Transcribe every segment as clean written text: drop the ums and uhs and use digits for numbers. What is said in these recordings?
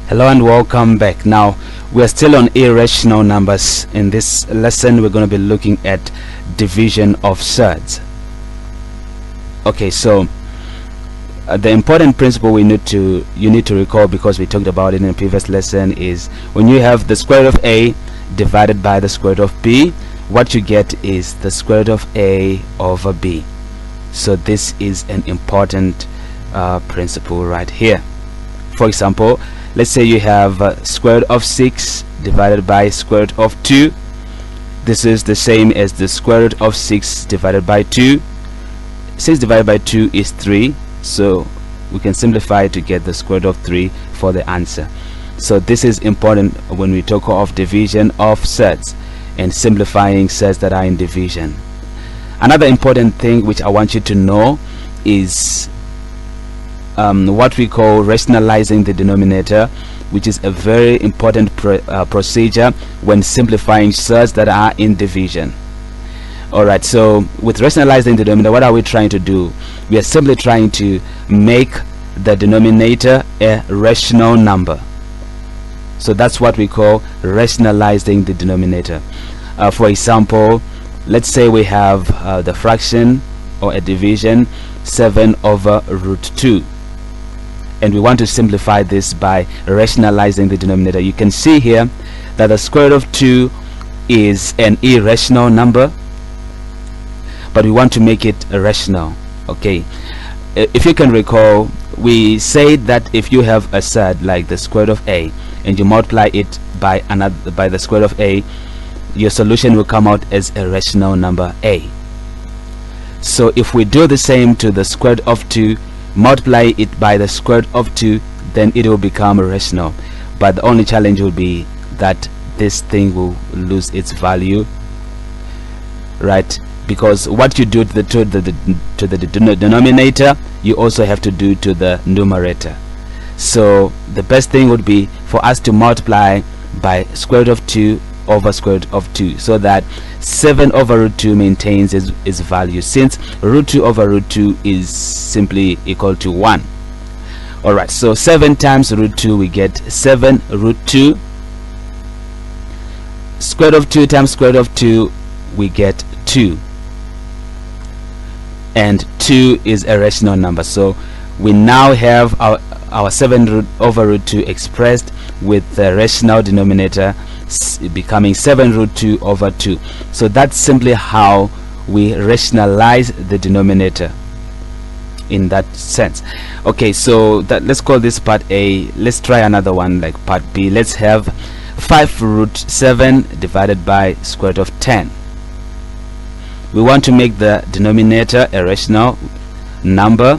Hello and welcome back. Now we're still on irrational numbers. In this lesson we're going to be looking at division of surds. Okay, so the important principle you need to recall, because we talked about it in the previous lesson, is when you have the square root of a divided by the square root of b, what you get is the square root of a over b. So this is an important principle right here. For example, let's say you have square root of 6 divided by square root of 2. This is the same as the square root of 6 divided by 2. 6 divided by 2 is 3, so we can simplify to get the square root of 3 for the answer. So this is important when we talk of division of surds and simplifying surds that are in division. Another important thing which I want you to know is what we call rationalizing the denominator, which is a very important procedure when simplifying surds that are in division. Alright, so with rationalizing the denominator, what are we trying to do? We are simply trying to make the denominator a rational number. So that's what we call rationalizing the denominator. For example, let's say we have the fraction or a division 7 over root 2, and we want to simplify this by rationalizing the denominator. You can see here that the square root of 2 is an irrational number, but we want to make it rational. Okay, if you can recall, we said that if you have a surd like the square root of a and you multiply it by the square root of a, your solution will come out as a rational number a. So if we do the same to the square root of 2, multiply it by the square root of 2, then it will become rational. But the only challenge will be that this thing will lose its value, right? Because what you do to the denominator, you also have to do to the numerator. So the best thing would be for us to multiply by square root of 2 over square root of 2, so that 7 over root 2 maintains its value, since root 2 over root 2 is simply equal to 1. Alright, so 7 times root 2, we get 7 root 2. Square root of 2 times square root of 2, we get 2. And 2 is a rational number. So we now have our 7 root over root 2 expressed with the rational denominator becoming 7 root 2 over 2. So that's simply how we rationalize the denominator in that sense. Okay, so let's call this part A. Let's try another one like part B. Let's have 5 root 7 divided by square root of 10. We want to make the denominator a rational number,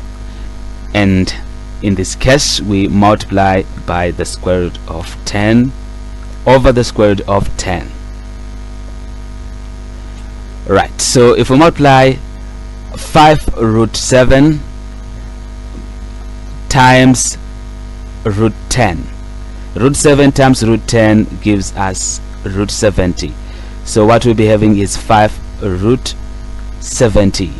and in this case we multiply by the square root of 10 over the square root of 10. Right, so if we multiply 5 root 7 times root 10, root 7 times root 10 gives us root 70. So what we'll be having is 5 root 70.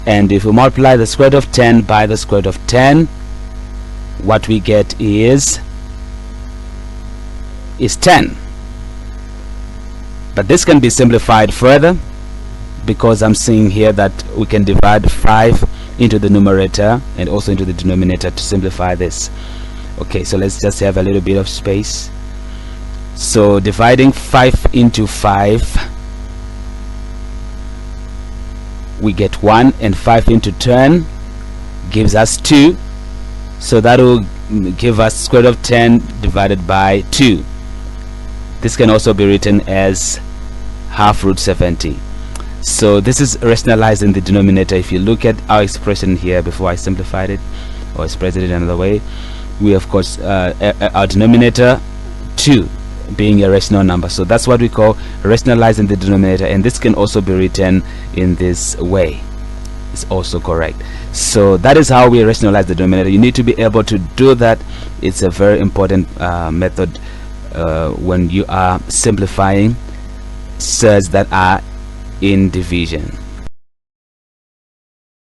And if we multiply the square root of 10 by the square root of 10, what we get is 10. But this can be simplified further, because I'm seeing here that we can divide 5 into the numerator and also into the denominator to simplify this. Okay, so let's just have a little bit of space. So dividing 5 into 5, we get 1, and 5 into 10 gives us 2. So that will give us square root of 10 divided by 2. This can also be written as half root 70. So this is rationalizing the denominator. If you look at our expression here, before I simplified it or expressed it another way, we of course our denominator 2 being a rational number. So that's what we call rationalizing the denominator, and this can also be written in this way. It's also correct. So that is how we rationalize the denominator. You need to be able to do that. It's a very important method when you are simplifying surds that are in division.